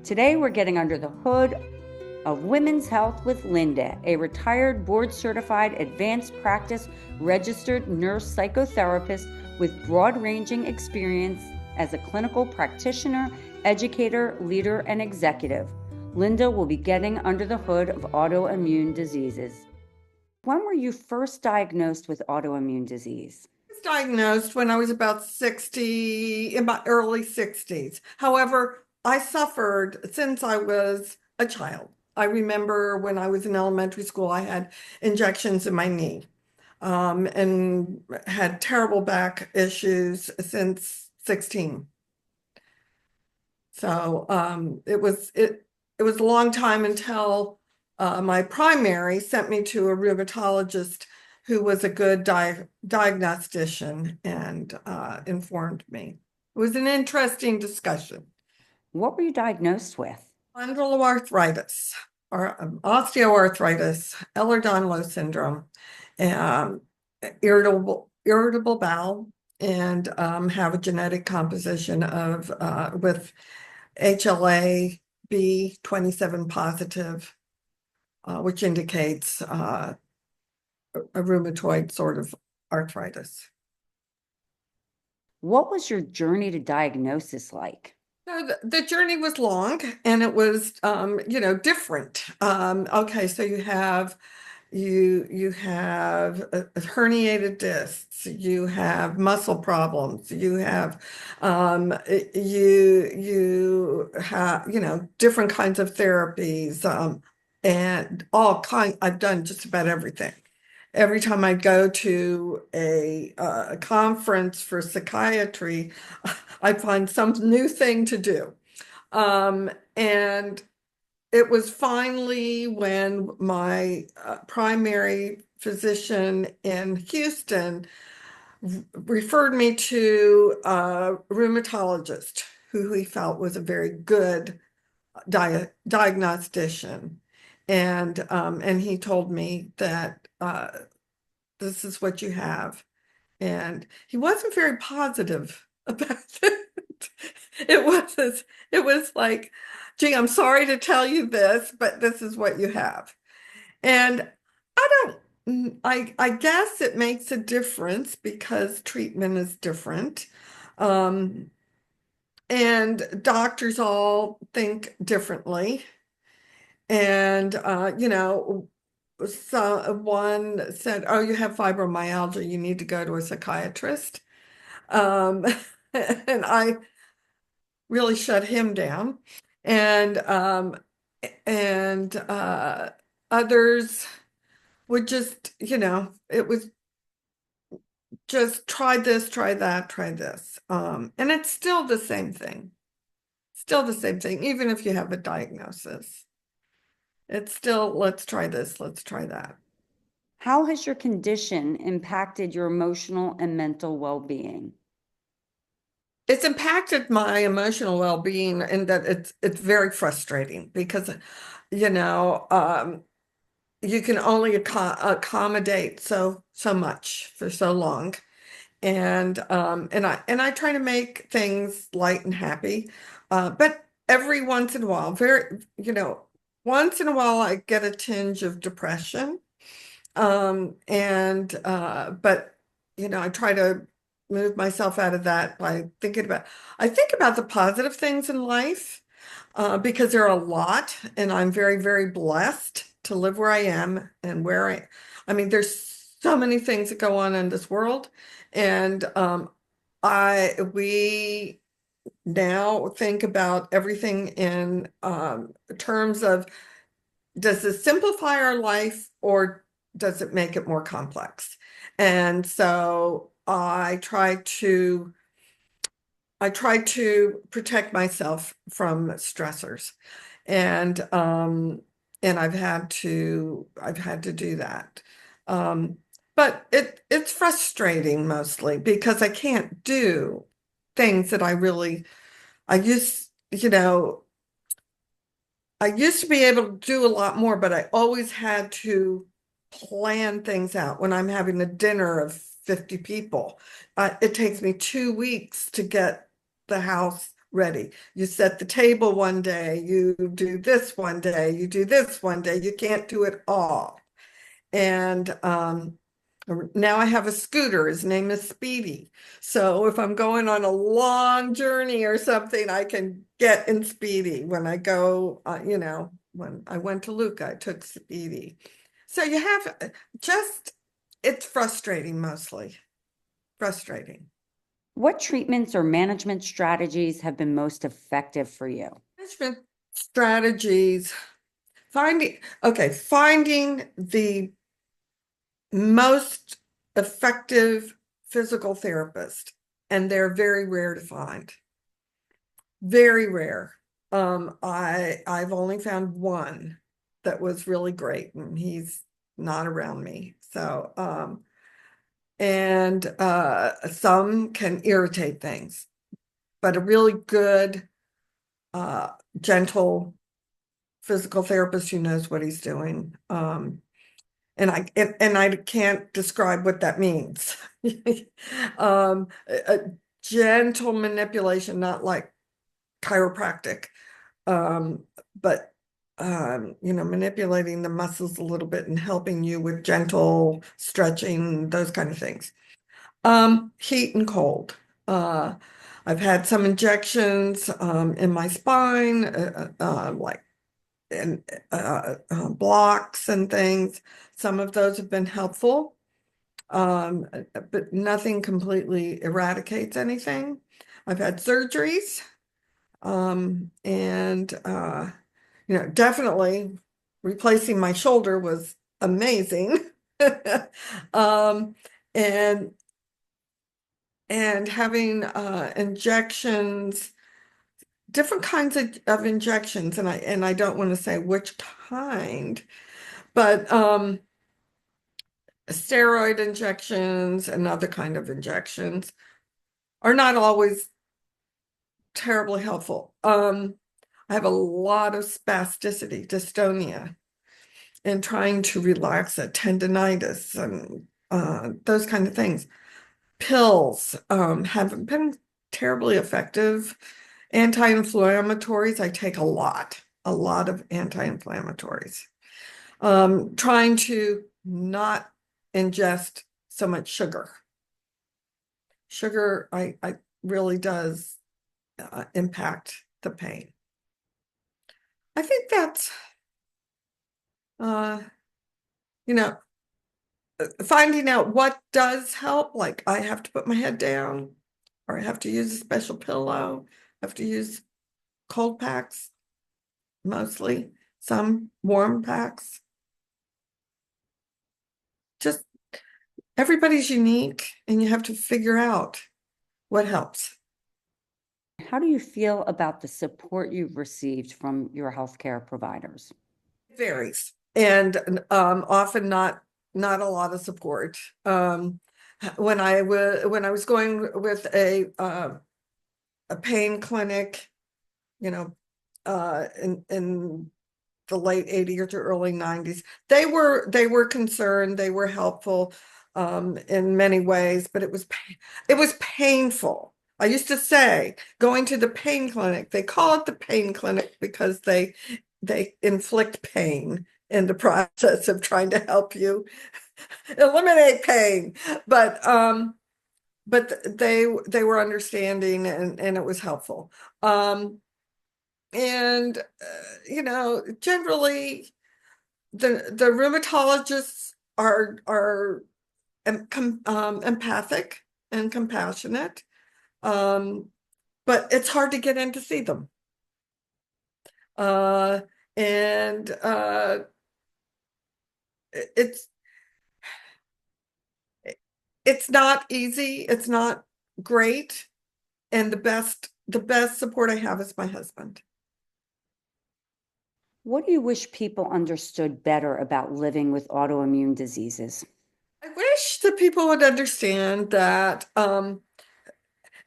Today, we're getting under the hood of women's health with Linda, a retired board-certified advanced practice registered nurse psychotherapist with broad-ranging experience as a clinical practitioner, educator, leader, and executive. Linda will be getting under the hood of autoimmune diseases. When were you first diagnosed with autoimmune disease? Was diagnosed when I was about 60, in my early 60s. However, I suffered since I was a child. I remember when I was in elementary school, I had injections in my knee, and had terrible back issues since 16. So it was a long time until my primary sent me to a rheumatologist who was a good diagnostician and informed me. It was an interesting discussion. What were you diagnosed with? Spondyloarthritis, or osteoarthritis, Ehlers-Danlos syndrome, um, irritable bowel, and have a genetic composition of with HLA-B27 positive, which indicates a rheumatoid sort of arthritis. What was your journey to diagnosis like? So the journey was long and it was, different. Okay, so you have herniated discs, you have muscle problems, you have different kinds of therapies, and all kind. I've done just about everything. Every time I go to a conference for psychiatry, I find some new thing to do. And it was finally when my primary physician in Houston referred me to a rheumatologist who he felt was a very good diagnostician. And he told me that this is what you have. And he wasn't very positive about it. It was like, gee, I'm sorry to tell you this, but this is what you have. And I guess it makes a difference because treatment is different. Um, and doctors all think differently. And, so one said, "Oh, you have fibromyalgia, you need to go to a psychiatrist." Um, and I really shut him down. And others would just, it was just try this, try that, try this. And it's still the same thing. Still the same thing, even if you have a diagnosis. It's still, let's try this, let's try that. How has your condition impacted your emotional and mental well-being? It's impacted my emotional well-being in that it's very frustrating because, you know, you can only accommodate so much for so long. And I try to make things light and happy. But every once in a while, once in a while I get a tinge of depression. But I try to move myself out of that by I think about the positive things in life, because there are a lot, and I'm very, very blessed to live where I am and I mean, there's so many things that go on in this world. And we now think about everything in terms of, does this simplify our life or does it make it more complex? And so I try to protect myself from stressors. And I've had to do that. But it's frustrating mostly because I can't do things that I used, I used to be able to do a lot more, but I always had to plan things out. When I'm having a dinner of 50 people, it takes me 2 weeks to get the house ready. You set the table one day, you do this one day, you do this one day. You can't do it all. And now I have a scooter. His name is Speedy. So if I'm going on a long journey or something, I can get in Speedy. When I go, when I went to Luca, I took Speedy. So you have just, it's frustrating mostly. Frustrating. What treatments or management strategies have been most effective for you? Management strategies, finding the most effective physical therapist, and they're very rare to find. Very rare. I've only found one that was really great, and he's not around me. So, and some can irritate things, but a really good, gentle physical therapist who knows what he's doing. And I can't describe what that means. A gentle manipulation, not like chiropractic, but manipulating the muscles a little bit and helping you with gentle stretching, those kind of things. Heat and cold. I've had some injections in my spine, like and blocks and things. Some of those have been helpful, but nothing completely eradicates anything. I've had surgeries, and definitely replacing my shoulder was amazing. um, and and having injections, different kinds of injections, and I don't want to say which kind, but steroid injections and other kind of injections are not always terribly helpful. I have a lot of spasticity, dystonia, and trying to relax it, tendonitis, and those kind of things. Pills haven't been terribly effective. Anti-inflammatories, I take a lot of anti-inflammatories. Trying to not ingest so much sugar. Sugar, I really does impact the pain. I think that's, uh, you know, finding out what does help. Like I have to put my head down, or I have to use a special pillow. I have to use cold packs, mostly, some warm packs. Just everybody's unique, and you have to figure out what helps. How do you feel about the support you've received from your healthcare providers? It varies, and often not a lot of support. When I was going with a pain clinic, in the late 80s or early 90s, they were concerned, they were helpful in many ways, but it was painful. I used to say, going to the pain clinic, they call it the pain clinic because they inflict pain in the process of trying to help you eliminate pain. But they were understanding, and it was helpful. And generally the rheumatologists are empathic and compassionate, but it's hard to get in to see them. And it's it's not easy, it's not great, and the best support I have is my husband. What do you wish people understood better about living with autoimmune diseases? I wish that people would understand that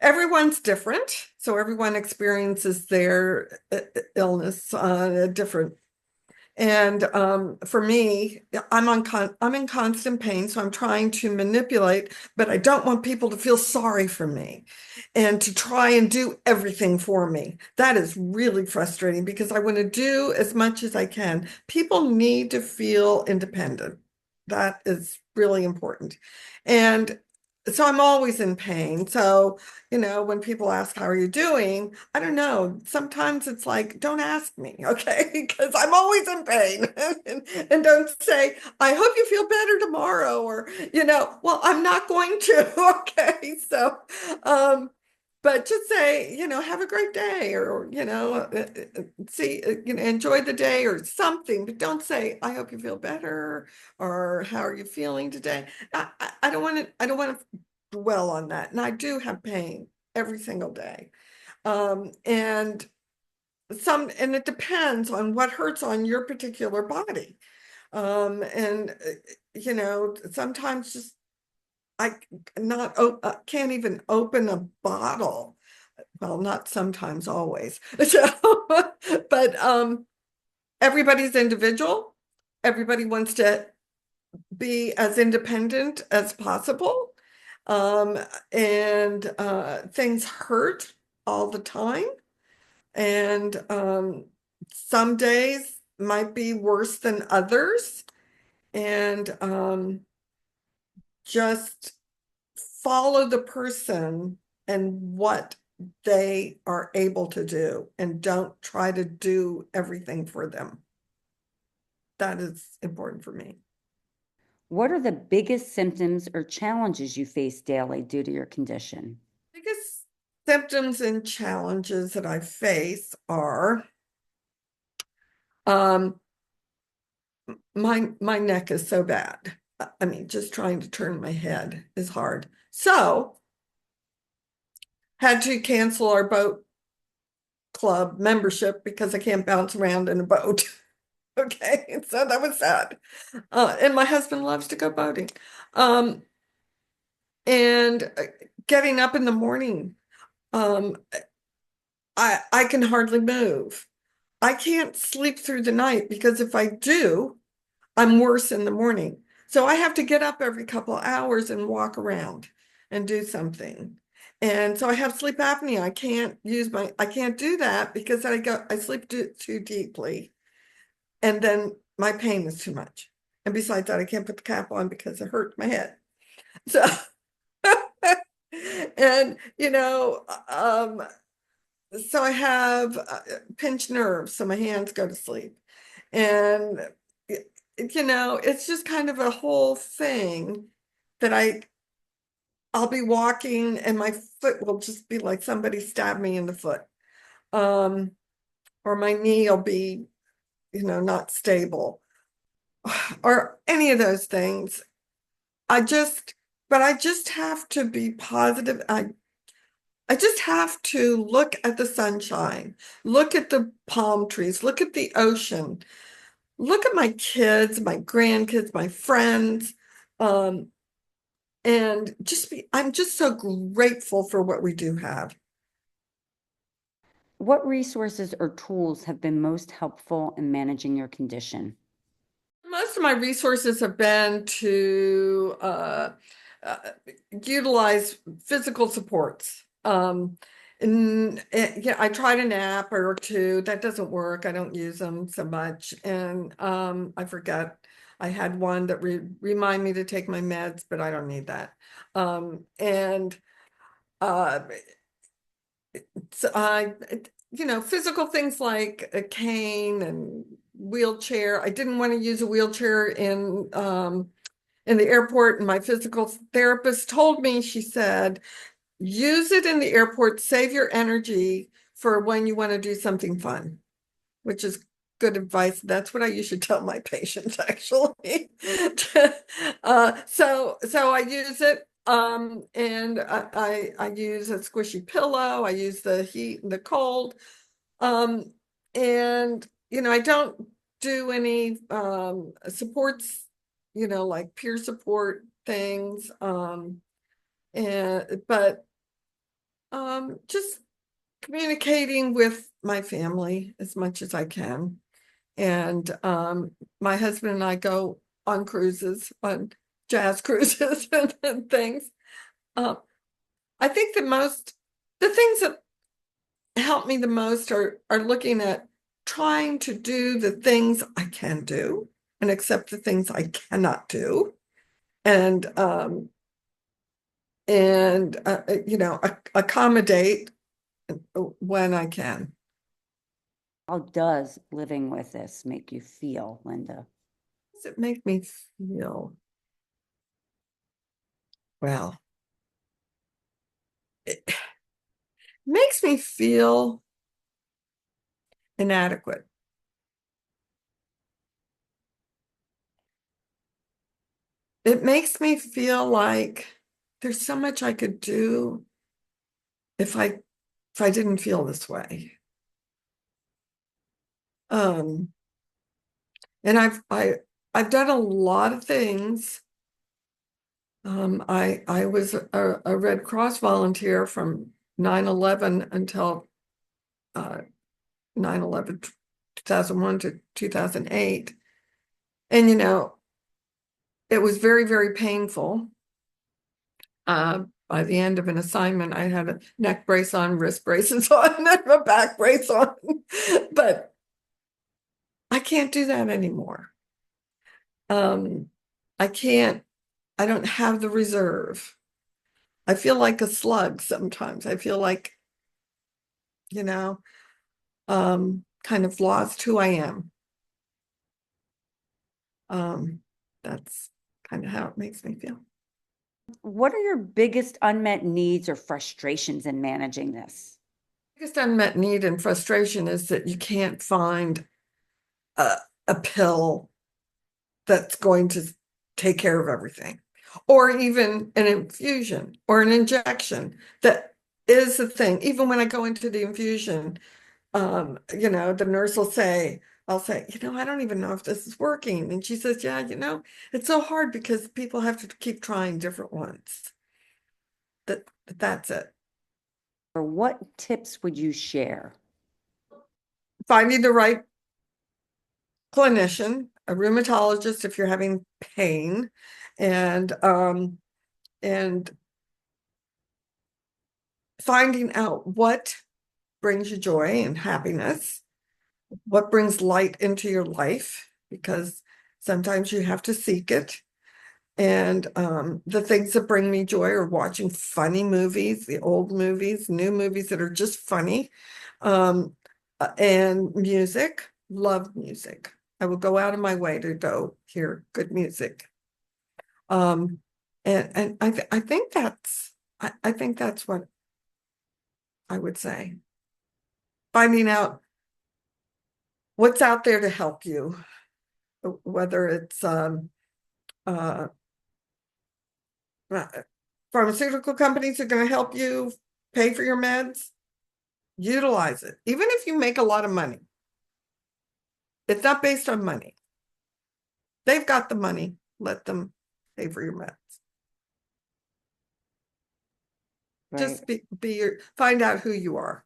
everyone's different, so everyone experiences their illness different. And for me, I'm in constant pain, so I'm trying to manipulate, but I don't want people to feel sorry for me and to try and do everything for me. That is really frustrating because I want to do as much as I can. People need to feel independent. That is really important. And so I'm always in pain. So, when people ask, how are you doing? I don't know. Sometimes it's like, don't ask me, okay? Because I'm always in pain. And don't say, I hope you feel better tomorrow, or, well, I'm not going to, okay? So, but just say, have a great day, or, see, enjoy the day or something, but don't say, I hope you feel better, or how are you feeling today? I don't want to dwell on that. And I do have pain every single day. And it depends on what hurts on your particular body. And sometimes just I can't even open a bottle. Well, not sometimes, always. So, but everybody's individual. Everybody wants to be as independent as possible. Um, and things hurt all the time. And some days might be worse than others. And just follow the person and what they are able to do, and don't try to do everything for them. That is important for me. What are the biggest symptoms or challenges you face daily due to your condition? Biggest symptoms and challenges that I face are my neck is so bad. I mean, just trying to turn my head is hard. So had to cancel our boat club membership because I can't bounce around in a boat. Okay, so that was sad. And my husband loves to go boating. Um, and getting up in the morning, um, I can hardly move. I can't sleep through the night because if I do, I'm worse in the morning. So I have to get up every couple of hours and walk around and do something. And so I have sleep apnea. I can't do that because I sleep too deeply. And then my pain is too much. And besides that, I can't put the cap on because it hurts my head. So, and, so I have pinched nerves, so my hands go to sleep. And, it's just kind of a whole thing that I'll be walking and my foot will just be like somebody stabbed me in the foot. Um, or my knee will be, not stable, or any of those things. But I just have to be positive. I just have to look at the sunshine, look at the palm trees, look at the ocean, look at my kids, my grandkids, my friends, um, and I'm just so grateful for what we do have. What resources or tools have been most helpful in managing your condition? Most of my resources have been to uh, utilize physical supports. Yeah, I tried an app or two. That doesn't work. I don't use them so much. And I forget. I had one that remind me to take my meds, but I don't need that. And uh, so physical things like a cane and wheelchair. I didn't want to use a wheelchair in the airport, and my physical therapist told me, she said, use it in the airport, save your energy for when you want to do something fun, which is good advice. That's what I usually tell my patients, actually. So I use it. And I use a squishy pillow. I use the heat and the cold. Um, and I don't do any supports, like peer support things. But just communicating with my family as much as I can. And my husband and I go on cruises, on jazz cruises and things. I think the things that help me the most are looking at trying to do the things I can do and accept the things I cannot do. And accommodate when I can. How does living with this make you feel, Linda? Does it make me feel? Well, it makes me feel inadequate. It makes me feel like there's so much I could do if I didn't feel this way. And I've done a lot of things. I was a Red Cross volunteer from 9/11 until 9/11, 2001 to 2008. And, it was very, very painful. By the end of an assignment, I had a neck brace on, wrist braces on, and a back brace on. But I can't do that anymore. I can't, I don't have the reserve. I feel like a slug sometimes. I feel like, you know, kind of lost who I am. That's kind of how it makes me feel. What are your biggest unmet needs or frustrations in managing this? Biggest unmet need and frustration is that you can't find a pill that's going to take care of everything, or even an infusion or an injection that is the thing. Even when I go into the infusion, the nurse will say, I'll say, I don't even know if this is working. And she says, yeah, it's so hard because people have to keep trying different ones. That's it. Or what tips would you share? Finding the right clinician, a rheumatologist if you're having pain, and finding out what brings you joy and happiness, what brings light into your life, because sometimes you have to seek it. And the things that bring me joy are watching funny movies, the old movies, new movies that are just funny, and music. Love music. I will go out of my way to go hear good music. And I think that's what I would say. Finding out what's out there to help you, whether it's uh, pharmaceutical companies are going to help you pay for your meds, utilize it. Even if you make a lot of money, it's not based on money. They've got the money. Let them pay for your meds. Right. Just find out who you are.